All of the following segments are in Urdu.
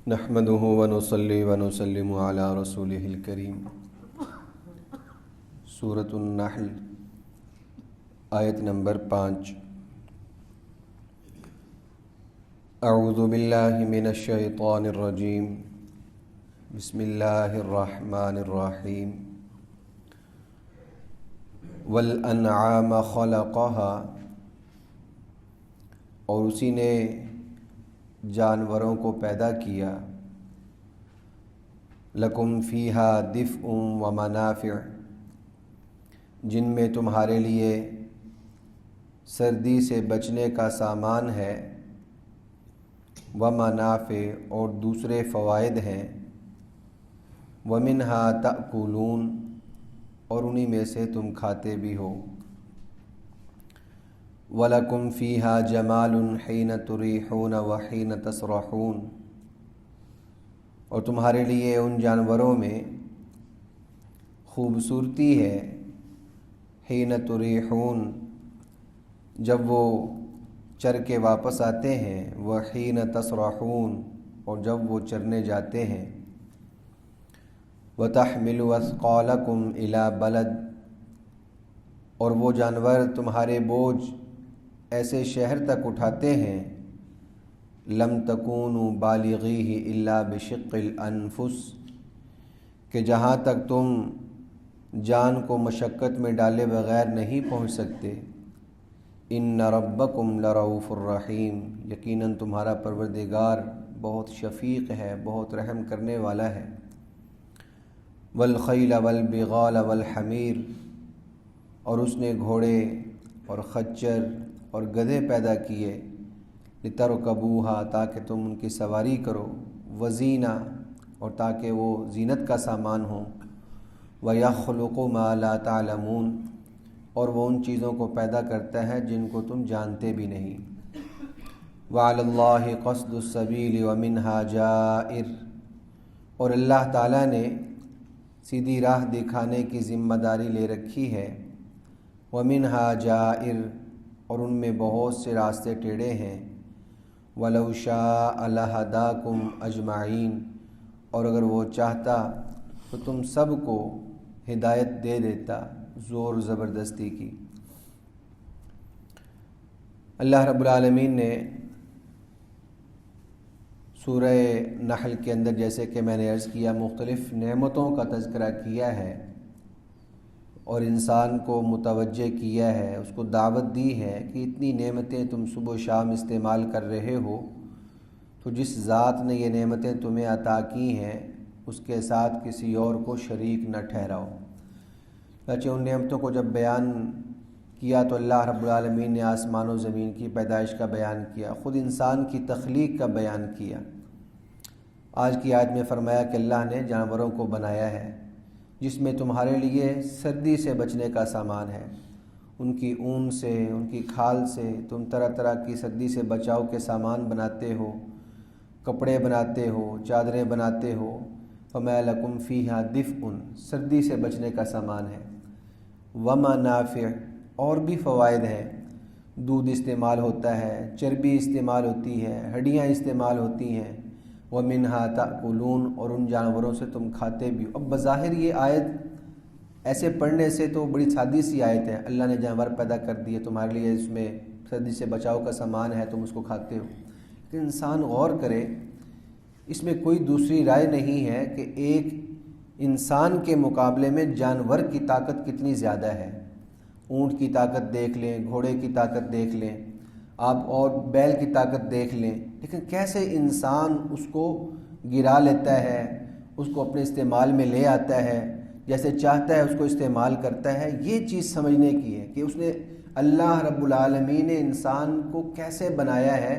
نحمده ونصلي ونسلم على رسوله الكريم۔ سورۃ النحل آیت نمبر 5۔ اعوذ باللہ من الشیطان الرجیم، بسم اللہ الرحمن الرحیم۔ والانعام خلقها، اور اسی نے جانوروں کو پیدا کیا، لکم فیہا دفء و منافع، جن میں تمہارے لیے سردی سے بچنے کا سامان ہے، و منافع، اور دوسرے فوائد ہیں، ومنہا تأکلون، اور انہی میں سے تم کھاتے بھی ہو، وَلَكُمْ فِيهَا جَمَالٌ حِينَ تُرِيحُونَ وَحِينَ تَسْرَحُونَ، اور تمہارے لیے ان جانوروں میں خوبصورتی ہے، حِينَ تُرِيحُونَ، جب وہ چر کے واپس آتے ہیں، وَحِينَ تَسْرَحُونَ، اور جب وہ چرنے جاتے ہیں، وَتَحْمِلُ أَثْقَالَكُمْ إِلَى بَلَدٍ، اور وہ جانور تمہارے بوجھ ایسے شہر تک اٹھاتے ہیں، لم تکونوا بالغیہ الا بشق الانفس، کہ جہاں تک تم جان کو مشقت میں ڈالے بغیر نہیں پہنچ سکتے، ان ربکم لرؤوف الرحیم، یقیناً تمہارا پروردگار بہت شفیق ہے، بہت رحم کرنے والا ہے، والخیل والبغال والحمیر، اور اس نے گھوڑے اور خچر اور گدھے پیدا کیے، لترکبوہا، تاکہ تم ان کی سواری کرو، وزینہ، اور تاکہ وہ زینت کا سامان ہوں، ویخلق ما لا تعلمون، اور وہ ان چیزوں کو پیدا کرتا ہے جن کو تم جانتے بھی نہیں، وعلی اللہ قصد السبیل ومنہا جائر، اور اللہ تعالیٰ نے سیدھی راہ دکھانے کی ذمہ داری لے رکھی ہے، ومنہا جائر، اور ان میں بہت سے راستے ٹیڑھے ہیں، وَلَوْ شَاءَ لَهَدَاكُمْ أَجْمَعِينَ، اور اگر وہ چاہتا تو تم سب کو ہدایت دے دیتا، زور زبردستی کی۔ اللہ رب العالمین نے سورہ نحل کے اندر، جیسے کہ میں نے عرض کیا، مختلف نعمتوں کا تذکرہ کیا ہے اور انسان کو متوجہ کیا ہے، اس کو دعوت دی ہے کہ اتنی نعمتیں تم صبح و شام استعمال کر رہے ہو، تو جس ذات نے یہ نعمتیں تمہیں عطا کی ہیں اس کے ساتھ کسی اور کو شریک نہ ٹھہراؤ۔ چنانچہ ان نعمتوں کو جب بیان کیا تو اللہ رب العالمین نے آسمان و زمین کی پیدائش کا بیان کیا، خود انسان کی تخلیق کا بیان کیا۔ آج کی آیت میں فرمایا کہ اللہ نے جانوروں کو بنایا ہے جس میں تمہارے لیے سردی سے بچنے کا سامان ہے، ان کی اون سے، ان کی کھال سے تم طرح طرح کی سردی سے بچاؤ کے سامان بناتے ہو، کپڑے بناتے ہو، چادریں بناتے ہو، فما لکم فیہا دفء، سردی سے بچنے کا سامان ہے، ومنافع، اور بھی فوائد ہیں، دودھ استعمال ہوتا ہے، چربی استعمال ہوتی ہے، ہڈیاں استعمال ہوتی ہیں، وَمِنْهَا تَأْكُلُونَ، اور ان جانوروں سے تم کھاتے بھی ہو۔ اب بظاہر یہ آیت ایسے پڑھنے سے تو بڑی سادی سی آیت ہے، اللہ نے جانور پیدا کر دیے، تمہارے لیے اس میں سردی سے بچاؤ کا سامان ہے، تم اس کو کھاتے ہو، لیکن انسان غور کرے، اس میں کوئی دوسری رائے نہیں ہے کہ ایک انسان کے مقابلے میں جانور کی طاقت کتنی زیادہ ہے۔ اونٹ کی طاقت دیکھ لیں، گھوڑے کی طاقت دیکھ لیں آپ، اور بیل کی طاقت دیکھ لیں، لیکن کیسے انسان اس کو گرا لیتا ہے، اس کو اپنے استعمال میں لے آتا ہے، جیسے چاہتا ہے اس کو استعمال کرتا ہے۔ یہ چیز سمجھنے کی ہے کہ اس نے، اللہ رب العالمین نے انسان کو کیسے بنایا ہے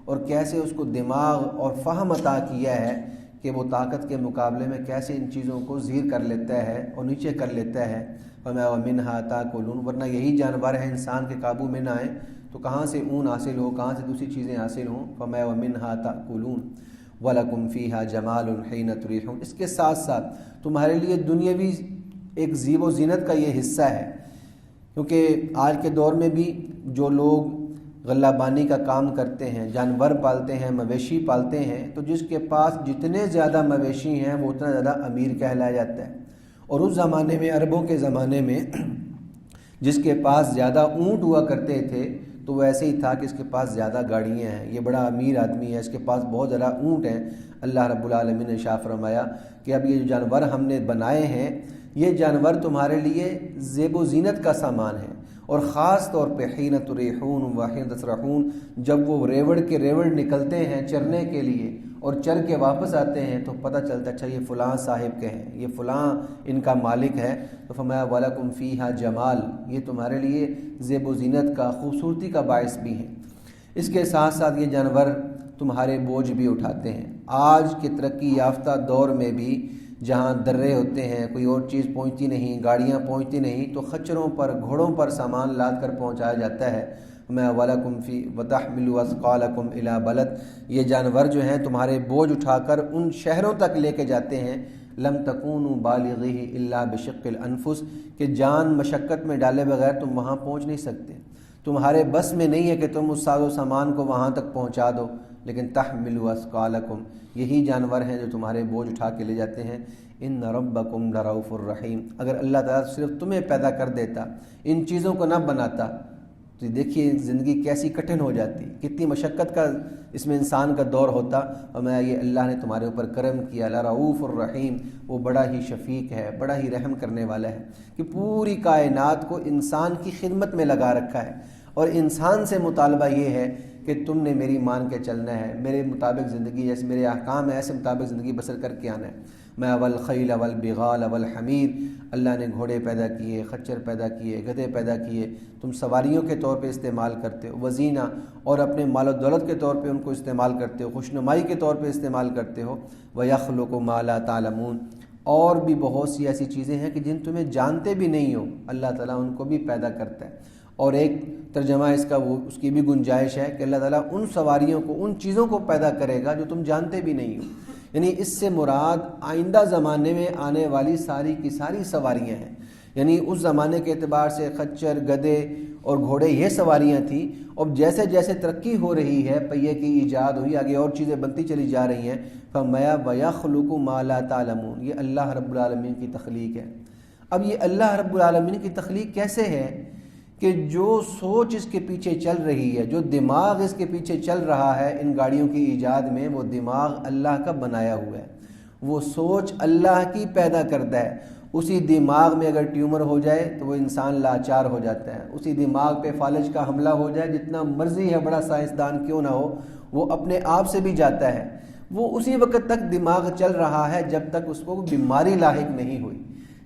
اور کیسے اس کو دماغ اور فہم عطا کیا ہے کہ وہ طاقت کے مقابلے میں کیسے ان چیزوں کو زیر کر لیتا ہے اور نیچے کر لیتا ہے۔ وَمَا وَمِنْهَا تَأْكُلُونَ، ورنہ یہی جانور ہیں، انسان کے قابو میں نہ آئیں تو کہاں سے اون حاصل ہو، کہاں سے دوسری چیزیں حاصل ہوں۔ فَمَا وَمِنْهَا تَأْكُلُونَ وَلَكُمْ فِيهَا جَمَالٌ حِينَ تُرِيحُونَ، اس کے ساتھ ساتھ تمہارے لیے دنیاوی ایک زیب و زینت کا یہ حصہ ہے، کیونکہ آج کے دور میں بھی جو لوگ غلہ بانی کا کام کرتے ہیں، جانور پالتے ہیں، مویشی پالتے ہیں، تو جس کے پاس جتنے زیادہ مویشی ہیں وہ اتنا زیادہ امیر کہلایا جاتا ہے۔ اور اس زمانے میں، عربوں کے زمانے میں، جس کے پاس زیادہ اونٹ ہوا کرتے تھے تو وہ ایسے ہی تھا کہ اس کے پاس زیادہ گاڑیاں ہیں، یہ بڑا امیر آدمی ہے، اس کے پاس بہت زیادہ اونٹ ہیں۔ اللہ رب العالمین نے ارشاد فرمایا کہ اب یہ جو جانور ہم نے بنائے ہیں، یہ جانور تمہارے لیے زیب و زینت کا سامان ہے، اور خاص طور پہ حین تریحون و حین تسرحون، جب وہ ریوڑ کے ریوڑ نکلتے ہیں چرنے کے لیے اور چر کے واپس آتے ہیں تو پتہ چلتا اچھا یہ فلاں صاحب کے ہیں، یہ فلاں ان کا مالک ہے۔ تو فرمایا وَلَكُمْ فِيهَا جمال، یہ تمہارے لیے زیب و زینت کا، خوبصورتی کا باعث بھی ہیں۔ اس کے ساتھ ساتھ یہ جانور تمہارے بوجھ بھی اٹھاتے ہیں۔ آج کے ترقی یافتہ دور میں بھی جہاں درے ہوتے ہیں، کوئی اور چیز پہنچتی نہیں، گاڑیاں پہنچتی نہیں، تو خچروں پر، گھوڑوں پر سامان لاد کر پہنچایا جاتا ہے۔ میں وَلَكُمْ فِي وَتَحْمِلُوا أَثْقَالَكُمْ إِلَى بَلَدٍ، یہ جانور جو ہیں تمہارے بوجھ اٹھا کر ان شہروں تک لے کے جاتے ہیں، لَمْ تَكُونُوا بَالِغِيهِ إِلَّا بِشِقِّ الْأَنفُسِ، کہ جان مشقت میں ڈالے بغیر تم وہاں پہنچ نہیں سکتے، تمہارے بس میں نہیں ہے کہ تم اس ساز و سامان کو وہاں تک پہنچا دو، لیکن تحملوا اثقالکم، یہی جانور ہیں جو تمہارے بوجھ اٹھا کے لے جاتے ہیں۔ ان ربکم لرؤوف الرحیم، اگر اللہ تعالیٰ صرف تمہیں پیدا کر دیتا، ان چیزوں کو نہ بناتا، تو دیکھیے زندگی کیسی کٹھن ہو جاتی، کتنی مشقت کا اس میں انسان کا دور ہوتا، اور میں یہ اللہ نے تمہارے اوپر کرم کیا، لرؤوف الرحیم، وہ بڑا ہی شفیق ہے، بڑا ہی رحم کرنے والا ہے، کہ پوری کائنات کو انسان کی خدمت میں لگا رکھا ہے، اور انسان سے مطالبہ یہ ہے کہ تم نے میری مان کے چلنا ہے، میرے مطابق زندگی، جیسے میرے احکام ہیں ایسے مطابق زندگی بسر کر کے آنا ہے۔ میں والخیل والبغال والحمیر، اللہ نے گھوڑے پیدا کیے، خچر پیدا کیے، گدھے پیدا کیے، تم سواریوں کے طور پہ استعمال کرتے ہو، وزینہ، اور اپنے مال و دولت کے طور پہ ان کو استعمال کرتے ہو، خوشنمائی کے طور پہ استعمال کرتے ہو، وَيَخْلُقُ مَا لَا تَعْلَمُونَ، اور بھی بہت سی ایسی چیزیں ہیں کہ جن تمہیں جانتے بھی نہیں ہو، اللہ تعالیٰ ان کو بھی پیدا کرتا ہے۔ اور ایک ترجمہ اس کا اس کی بھی گنجائش ہے کہ اللہ تعالیٰ ان سواریوں کو، ان چیزوں کو پیدا کرے گا جو تم جانتے بھی نہیں ہو، یعنی اس سے مراد آئندہ زمانے میں آنے والی ساری کی ساری سواریاں ہیں، یعنی اس زمانے کے اعتبار سے خچر، گدھے اور گھوڑے یہ سواریاں تھیں، اور جیسے جیسے ترقی ہو رہی ہے، پہیے کی ایجاد ہوئی، آگے اور چیزیں بنتی چلی جا رہی ہیں، فَمَا وَيَخْلُقُ مَا لَا تَعْلَمُونَ، یہ اللہ رب العالمین کی تخلیق ہے۔ اب یہ اللہ رب العالمین کی تخلیق کیسے ہے کہ جو سوچ اس کے پیچھے چل رہی ہے، جو دماغ اس کے پیچھے چل رہا ہے ان گاڑیوں کی ایجاد میں، وہ دماغ اللہ کا بنایا ہوا ہے، وہ سوچ اللہ کی پیدا کرتا ہے۔ اسی دماغ میں اگر ٹیومر ہو جائے تو وہ انسان لاچار ہو جاتا ہے، اسی دماغ پہ فالج کا حملہ ہو جائے، جتنا مرضی ہے بڑا سائنسدان کیوں نہ ہو، وہ اپنے آپ سے بھی جاتا ہے، وہ اسی وقت تک دماغ چل رہا ہے جب تک اس کو بیماری لاحق نہیں ہوئی۔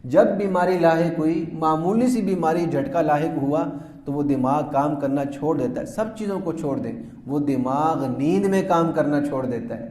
جب بیماری لاحق ہوئی، معمولی سی بیماری، جھٹکا لاحق ہوا، تو وہ دماغ کام کرنا چھوڑ دیتا ہے، سب چیزوں کو چھوڑ دیں، وہ دماغ نیند میں کام کرنا چھوڑ دیتا ہے۔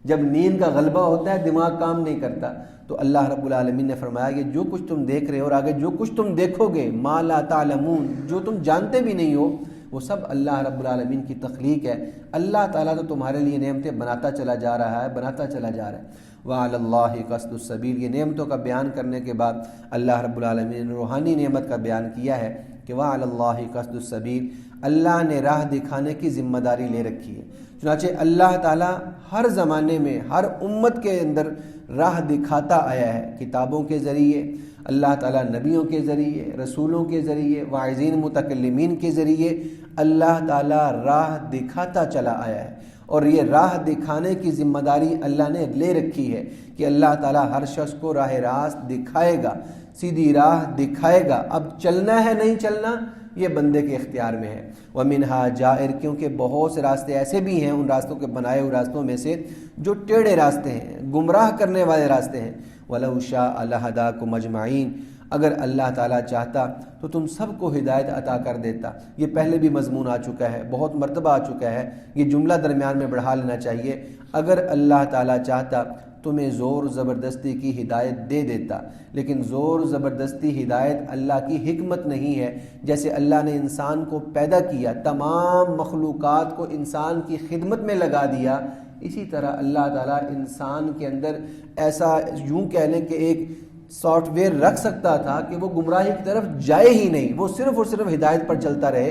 جب نیند کا غلبہ ہوتا ہے دماغ کام نہیں کرتا۔ تو اللہ رب العالمین نے فرمایا کہ جو کچھ تم دیکھ رہے ہو اور آگے جو کچھ تم دیکھو گے، ما لا تعلمون، جو تم جانتے بھی نہیں ہو، وہ سب اللہ رب العالمین کی تخلیق ہے۔ اللہ تعالیٰ تو تمہارے لیے نعمتیں بناتا چلا جا رہا ہے، بناتا چلا جا رہا ہے۔ وَعَلَى اللَّهِ قَصْدُ السَّبِيلِ، یہ نعمتوں کا بیان کرنے کے بعد اللہ رب العالمین نے روحانی نعمت کا بیان کیا ہے کہ وَعَلَى اللَّهِ قَصْدُ السَّبِيلِ، اللہ نے راہ دکھانے کی ذمہ داری لے رکھی ہے۔ چنانچہ اللہ تعالیٰ ہر زمانے میں ہر امت کے اندر راہ دکھاتا آیا ہے، کتابوں کے ذریعے، اللہ تعالیٰ نبیوں کے ذریعے، رسولوں کے ذریعے، واعظین متکلمین کے ذریعے اللہ تعالیٰ راہ دکھاتا چلا آیا ہے، اور یہ راہ دکھانے کی ذمہ داری اللہ نے لے رکھی ہے کہ اللہ تعالیٰ ہر شخص کو راہ راست دکھائے گا، سیدھی راہ دکھائے گا۔ اب چلنا ہے نہیں چلنا یہ بندے کے اختیار میں ہے۔ وَمِنْهَا جَائِرٌ، کیونکہ بہت سے راستے ایسے بھی ہیں ان راستوں کے بنائے ہوئے راستوں میں سے جو ٹیڑھے راستے ہیں، گمراہ کرنے والے راستے ہیں۔ وَلَوْ شَاءَ لَهَدَاكُمْ أَجْمَعِينَ، اگر اللہ تعالیٰ چاہتا تو تم سب کو ہدایت عطا کر دیتا۔ یہ پہلے بھی مضمون آ چکا ہے، بہت مرتبہ آ چکا ہے، یہ جملہ درمیان میں بڑھا لینا چاہیے۔ اگر اللہ تعالیٰ چاہتا تمہیں زور زبردستی کی ہدایت دے دیتا، لیکن زور زبردستی ہدایت اللہ کی حکمت نہیں ہے۔ جیسے اللہ نے انسان کو پیدا کیا، تمام مخلوقات کو انسان کی خدمت میں لگا دیا، اسی طرح اللہ تعالیٰ انسان کے اندر ایسا یوں کہہ لیں کہ ایک سافٹ ویئر رکھ سکتا تھا کہ وہ گمراہی کی طرف جائے ہی نہیں، وہ صرف اور صرف ہدایت پر چلتا رہے۔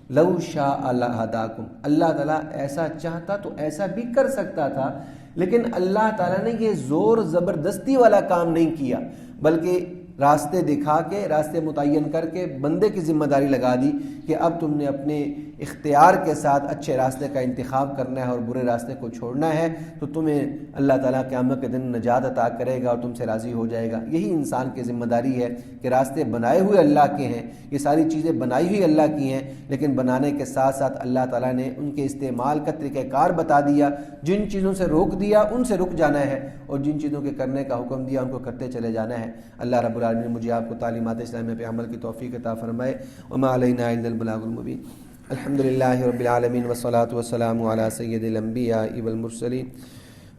لو شاء لہداکم، اللہ تعالیٰ ایسا چاہتا تو ایسا بھی کر سکتا تھا، لیکن اللہ تعالیٰ نے یہ زور زبردستی والا کام نہیں کیا، بلکہ راستے دکھا کے، راستے متعین کر کے بندے کی ذمہ داری لگا دی کہ اب تم نے اپنے اختیار کے ساتھ اچھے راستے کا انتخاب کرنا ہے اور برے راستے کو چھوڑنا ہے، تو تمہیں اللہ تعالیٰ قیامت کے دن نجات عطا کرے گا اور تم سے راضی ہو جائے گا۔ یہی انسان کی ذمہ داری ہے کہ راستے بنائے ہوئے اللہ کے ہیں، یہ ساری چیزیں بنائی ہوئی اللہ کی ہیں، لیکن بنانے کے ساتھ ساتھ اللہ تعالیٰ نے ان کے استعمال کا طریقہ کار بتا دیا۔ جن چیزوں سے روک دیا ان سے رک جانا ہے، اور جن چیزوں کے کرنے کا حکم دیا ان کو کرتے چلے جانا ہے۔ اللہ رب العالمین مجھے آپ کو تعلیمات اسلامیہ پہ عمل کی توفیق عطا فرمائے۔ وما علینا الا البلاغ المبین۔ الحمد للہ رب العالمین والصلاة والسلام علی سید الانبیاء والمرسلین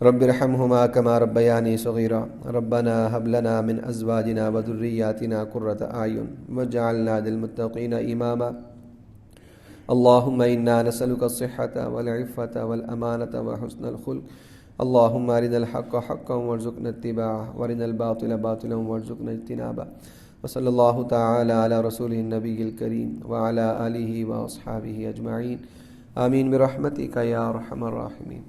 رب ارحمہما کما ربیانی صغیرا ربنا هب لنا من ازواجنا وذریاتنا قرۃ اعین واجعلنا للمتقین اماما اللهم انا نسألك الصحة والعفة والامانة وحسن الخلق اللهم ارنا الحق حقا وارزقنا اتباعه وارنا الباطل باطلا وارزقنا اجتنابه وصلی اللہ تعالی علی رسولہ النبی الکریم وعلی آلہ واصحابہ اجمعین آمین برحمتک یا ارحم الراحمین۔